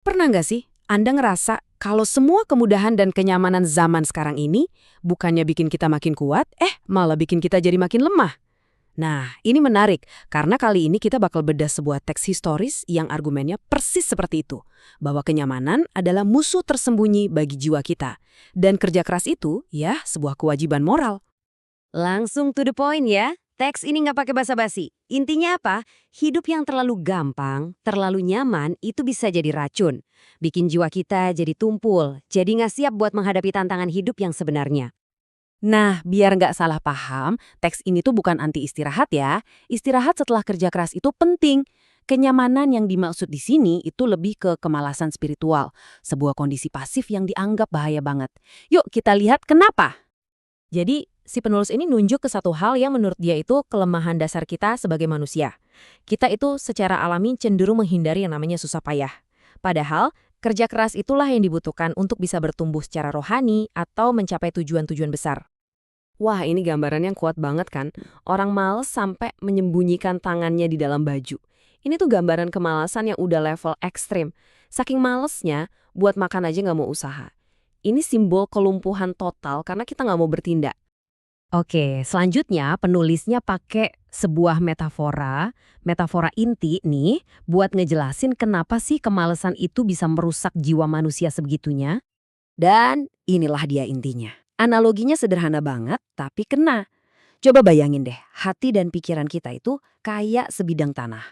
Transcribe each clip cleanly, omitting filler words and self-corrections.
Pernah nggak sih Anda ngerasa kalau semua kemudahan dan kenyamanan zaman sekarang ini bukannya bikin kita makin kuat, malah bikin kita jadi makin lemah? Nah, ini menarik karena kali ini kita bakal bedah sebuah teks historis yang argumennya persis seperti itu, bahwa kenyamanan adalah musuh tersembunyi bagi jiwa kita. Dan kerja keras itu, ya, sebuah kewajiban moral. Langsung to the point ya. Teks ini nggak pakai basa-basi. Intinya apa? Hidup yang terlalu gampang, terlalu nyaman, itu bisa jadi racun. Bikin jiwa kita jadi tumpul, jadi nggak siap buat menghadapi tantangan hidup yang sebenarnya. Nah, biar nggak salah paham, teks ini tuh bukan anti istirahat ya. Istirahat setelah kerja keras itu penting. Kenyamanan yang dimaksud di sini itu lebih ke kemalasan spiritual, sebuah kondisi pasif yang dianggap bahaya banget. Yuk kita lihat kenapa. Jadi, si penulis ini nunjuk ke satu hal yang menurut dia itu kelemahan dasar kita sebagai manusia. Kita itu secara alami cenderung menghindari yang namanya susah payah. Padahal, kerja keras itulah yang dibutuhkan untuk bisa bertumbuh secara rohani atau mencapai tujuan-tujuan besar. Wah, ini gambaran yang kuat banget kan? Orang males sampai menyembunyikan tangannya di dalam baju. Ini tuh gambaran kemalasan yang udah level ekstrim. Saking malesnya, buat makan aja nggak mau usaha. Ini simbol kelumpuhan total karena kita nggak mau bertindak. Oke, selanjutnya penulisnya pakai sebuah metafora inti nih, buat ngejelasin kenapa sih kemalasan itu bisa merusak jiwa manusia sebegitunya. Dan inilah dia intinya. Analoginya sederhana banget, tapi kena. Coba bayangin deh, hati dan pikiran kita itu kayak sebidang tanah.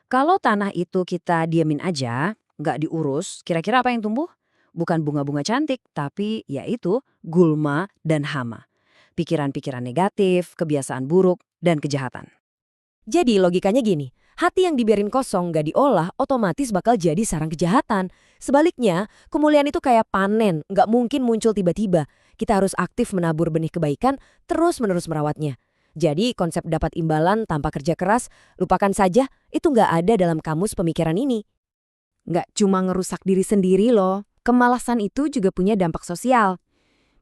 Kalau tanah itu kita diamin aja, nggak diurus, kira-kira apa yang tumbuh? Bukan bunga-bunga cantik, tapi yaitu gulma dan hama. Pikiran-pikiran negatif, kebiasaan buruk, dan kejahatan. Jadi logikanya gini, hati yang dibiarin kosong nggak diolah otomatis bakal jadi sarang kejahatan. Sebaliknya, kemuliaan itu kayak panen, nggak mungkin muncul tiba-tiba. Kita harus aktif menabur benih kebaikan, terus-menerus merawatnya. Jadi konsep dapat imbalan tanpa kerja keras, lupakan saja, itu nggak ada dalam kamus pemikiran ini. Nggak cuma ngerusak diri sendiri loh, kemalasan itu juga punya dampak sosial.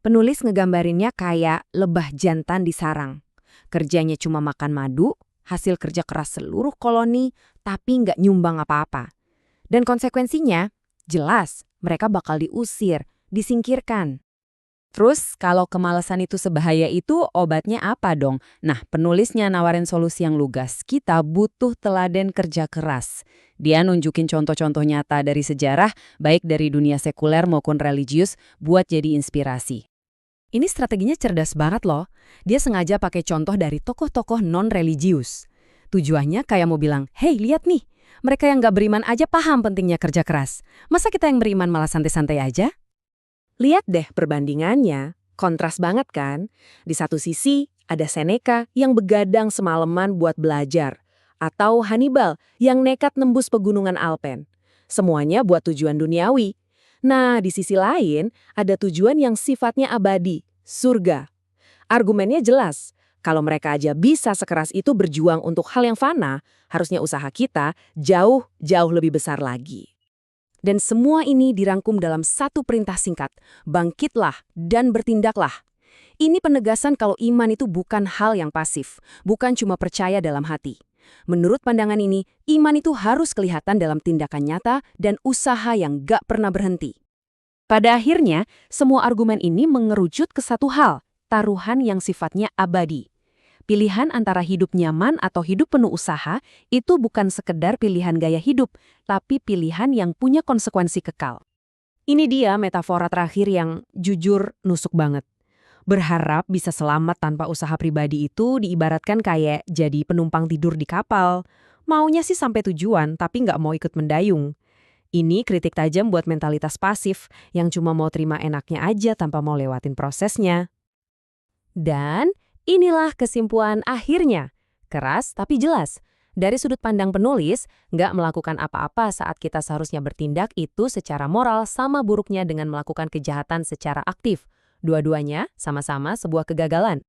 Penulis ngegambarinnya kayak lebah jantan di sarang. Kerjanya cuma makan madu, hasil kerja keras seluruh koloni, tapi nggak nyumbang apa-apa. Dan konsekuensinya, jelas mereka bakal diusir, disingkirkan. Terus kalau kemalasan itu sebahaya itu obatnya apa dong? Nah, penulisnya nawarin solusi yang lugas. Kita butuh teladan kerja keras. Dia nunjukin contoh-contoh nyata dari sejarah, baik dari dunia sekuler maupun religius, buat jadi inspirasi. Ini strateginya cerdas banget loh. Dia sengaja pakai contoh dari tokoh-tokoh non-religius. Tujuannya kayak mau bilang, hey lihat nih, mereka yang nggak beriman aja paham pentingnya kerja keras. Masa kita yang beriman malah santai-santai aja? Lihat deh perbandingannya, kontras banget kan? Di satu sisi ada Seneca yang begadang semalaman buat belajar, atau Hannibal yang nekat nembus pegunungan Alpen. Semuanya buat tujuan duniawi. Nah, di sisi lain ada tujuan yang sifatnya abadi, surga. Argumennya jelas, kalau mereka aja bisa sekeras itu berjuang untuk hal yang fana, harusnya usaha kita jauh lebih besar lagi. Dan semua ini dirangkum dalam satu perintah singkat, bangkitlah dan bertindaklah. Ini penegasan kalau iman itu bukan hal yang pasif, bukan cuma percaya dalam hati. Menurut pandangan ini, iman itu harus kelihatan dalam tindakan nyata dan usaha yang gak pernah berhenti. Pada akhirnya, semua argumen ini mengerucut ke satu hal, taruhan yang sifatnya abadi. Pilihan antara hidup nyaman atau hidup penuh usaha itu bukan sekedar pilihan gaya hidup, tapi pilihan yang punya konsekuensi kekal. Ini dia metafora terakhir yang jujur nusuk banget. Berharap bisa selamat tanpa usaha pribadi itu diibaratkan kayak jadi penumpang tidur di kapal. Maunya sih sampai tujuan, tapi nggak mau ikut mendayung. Ini kritik tajam buat mentalitas pasif yang cuma mau terima enaknya aja tanpa mau lewatin prosesnya. Dan inilah kesimpulan akhirnya. Keras tapi jelas. Dari sudut pandang penulis, nggak melakukan apa-apa saat kita seharusnya bertindak itu secara moral sama buruknya dengan melakukan kejahatan secara aktif. Dua-duanya sama-sama sebuah kegagalan.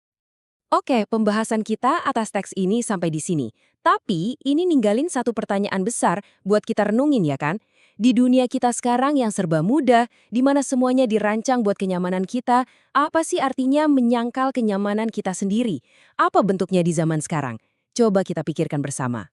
Oke, pembahasan kita atas teks ini sampai di sini. Tapi ini ninggalin satu pertanyaan besar buat kita renungin ya kan? Di dunia kita sekarang yang serba mudah, di mana semuanya dirancang buat kenyamanan kita, apa sih artinya menyangkal kenyamanan kita sendiri? Apa bentuknya di zaman sekarang? Coba kita pikirkan bersama.